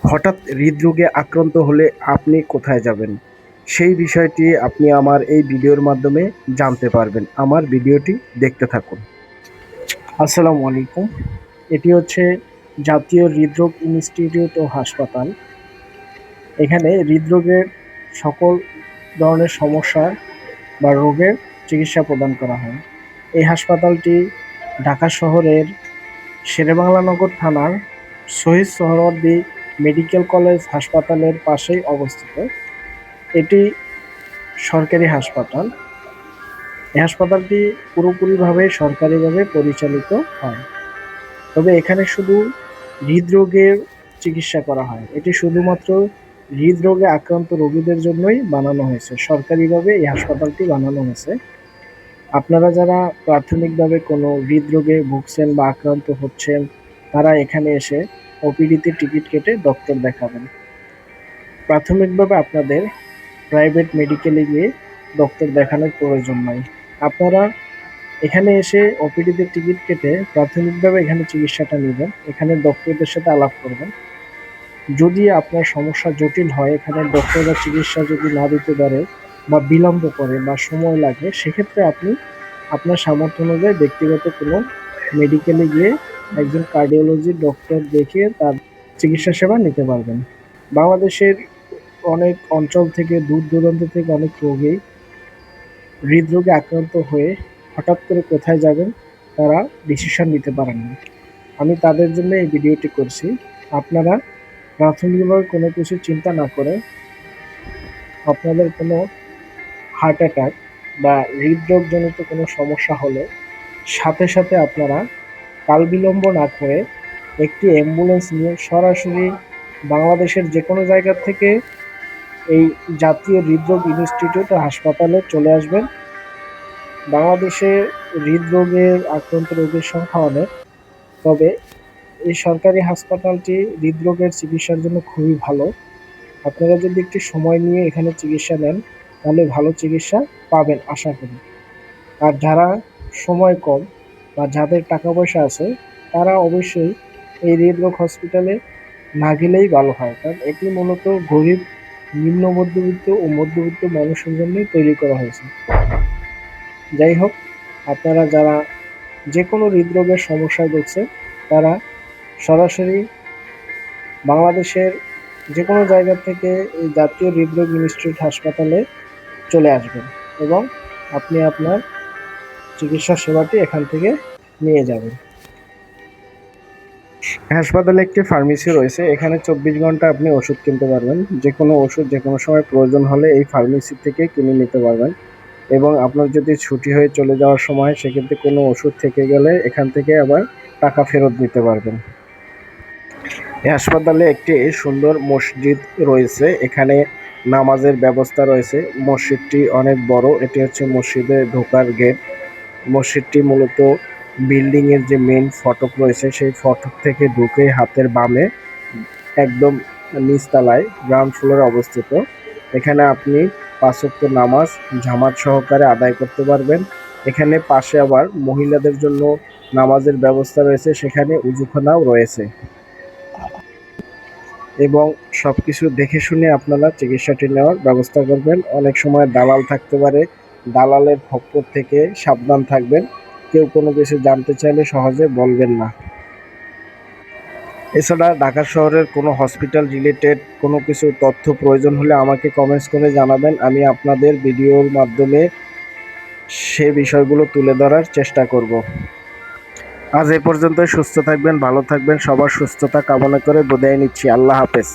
হঠাৎ হৃদরোগে আক্রান্ত হলে আপনি কোথায় যাবেন? সেই বিষয়টি আপনি আমার এই ভিডিওর মাধ্যমে জানতে পারবেন। আমার ভিডিওটি দেখতে থাকুন। আসসালামু আলাইকুম। এটি হচ্ছে জাতীয় হৃদরোগ ইনস্টিটিউট ও হাসপাতাল। এখানে হৃদরোগের সকল ধরনের সমস্যা বা রোগের চিকিৎসা প্রদান করা হয়। এই হাসপাতালটি ঢাকা শহরের শেরেবাংলা নগর থানার শহীদ সোহরাওয়ার্দী মেডিকেল কলেজ হাসপাতালের পাশেই অবস্থিত। এটি সরকারি হাসপাতাল। এই হাসপাতালটি পুরোপুরিভাবে সরকারিভাবে পরিচালিত হয়। তবে এখানে শুধু হৃদরোগের চিকিৎসা করা হয়। এটি শুধুমাত্র হৃদরোগে আক্রান্ত রোগীদের জন্যই বানানো হয়েছে। সরকারিভাবে এই হাসপাতালটি বানানো হয়েছে। আপনারা যারা প্রাথমিকভাবে কোনো হৃদরোগে ভুগছেন বা আক্রান্ত হচ্ছেন, তারা এখানে এসে ওপিডিতে টিকিট কেটে ডক্টর দেখাবেন। প্রাথমিকভাবে আপনাদের প্রাইভেট মেডিকেলে গিয়ে ডক্টর দেখানোর প্রয়োজন নাই। আপনারা এখানে এসে ওপিডিতে টিকিট কেটে প্রাথমিকভাবে এখানে চিকিৎসাটা নেবেন। এখানে ডক্টরদের সাথে আলাপ করবেন। যদি আপনার সমস্যা জটিল হয়, এখানে ডক্টররা চিকিৎসা যদি না দিতে পারে বা বিলম্ব করে বা সময় লাগে, সেক্ষেত্রে আপনি আপনার সামর্থ্য অনুযায়ী ব্যক্তিগত কোনো মেডিকেলে গিয়ে একজন কার্ডিওলজি ডক্টর দেখিয়ে তার চিকিৎসা সেবা নিতে পারবেন। বাংলাদেশের অনেক অঞ্চল থেকে দূর দূরান্ত থেকে অনেক রোগী হৃদরোগে আক্রান্ত হয়ে হঠাৎ করে কোথায় যাবেন তারা ডিসিশন নিতে পারেন না। আমি তাদের জন্য এই ভিডিওটি করছি। আপনারা প্রাথমিকভাবে কোনো কিছু চিন্তা না করে আপনাদের কোনো হার্ট অ্যাটাক বা হৃদরোগজনিত কোনো সমস্যা হলে সাথে সাথে আপনারা কালবিলম্ব না করে একটি অ্যাম্বুলেন্স নিয়ে সরাসরি বাংলাদেশের যে কোনো জায়গা থেকে এই জাতীয় হৃদরোগ ইনস্টিটিউট ও হাসপাতালে চলে আসবেন। বাংলাদেশে হৃদরোগের আক্রান্ত রোগীর সংখ্যা অনেক, তবে এই সরকারি হাসপাতালটি হৃদরোগের চিকিৎসার জন্য খুবই ভালো। আপনারা যদি একটু সময় নিয়ে এখানে চিকিৎসা নেন তাহলে ভালো চিকিৎসা পাবেন আশা করি। আর যারা সময় কম বা যাদের টাকা পয়সা আছে তারা অবশ্যই এই হৃদরোগ হসপিটালে না গেলেই ভালো হয়, কারণ এটি মূলত গরিব, নিম্ন মধ্যবিত্ত ও মধ্যবিত্ত মানুষের জন্যই তৈরি করা হয়েছে। যাই হোক, আপনারা যারা যে কোনো হৃদরোগের সমস্যায় ভুগছে তারা সরাসরি বাংলাদেশের যে কোনো জায়গা থেকে এই জাতীয় হৃদরোগ ইনস্টিটিউট হাসপাতালে চলে আসবেন এবং আপনি আপনার চিকিৎসা সেবাটি এখান থেকে নিয়ে যাবেন। হাসপাতালে একটি ফার্মেসি রয়েছে। এখানে 24 ঘন্টা আপনি ওষুধ কিনতে পারবেন। যে কোনো ওষুধ যে কোনো সময় প্রয়োজন হলে এই ফার্মেসি থেকে কিনে নিতে পারবেন এবং আপনার যদি ছুটি হয়ে চলে যাওয়ার সময় সেক্ষেত্রে কোনো ওষুধ থেকে গেলে এখান থেকে আবার টাকা ফেরত দিতে পারবেন। এই হাসপাতালে একটি সুন্দর মসজিদ রয়েছে। এখানে নামাজের ব্যবস্থা রয়েছে। মসজিদটি অনেক বড়। এটি হচ্ছে মসজিদে ঢোকার গেট। মসজিদটি মূলত বিল্ডিংয়ের যে মেইন ফটক রয়েছে সেই ফটক থেকে ঢুকে হাতের বামে একদম নিচতলায় গ্রাউন্ড ফ্লোরে অবস্থিত। এখানে আপনি 5 ওয়াক্ত নামাজ জামাত সহকারে আদায় করতে পারবেন। এখানে পাশে আবার মহিলাদের জন্য নামাজের ব্যবস্থা রয়েছে, সেখানে উযুখানাও রয়েছে এবং সবকিছু দেখে শুনে আপনারা চিকিৎসাটি নেওয়ার ব্যবস্থা করবেন। অনেক সময় দালাল থাকতে পারে, দালালের খপ্পর থেকে সাবধান থাকবেন। কেউ কোনো কিছু জানতে চাইলে সহজে বলবেন না। এছাড়া ঢাকা শহরের কোনো হসপিটাল রিলেটেড কোনো কিছু তথ্য প্রয়োজন হলে আমাকে কমেন্টস করে জানাবেন। আমি আপনাদের ভিডিওর মাধ্যমে সে বিষয়গুলো তুলে ধরার চেষ্টা করব। আজ এ পর্যন্তই। সুস্থ থাকবেন, ভালো থাকবেন। সবার সুস্থতা কামনা করে বিদায় নিচ্ছি। আল্লাহ হাফেজ।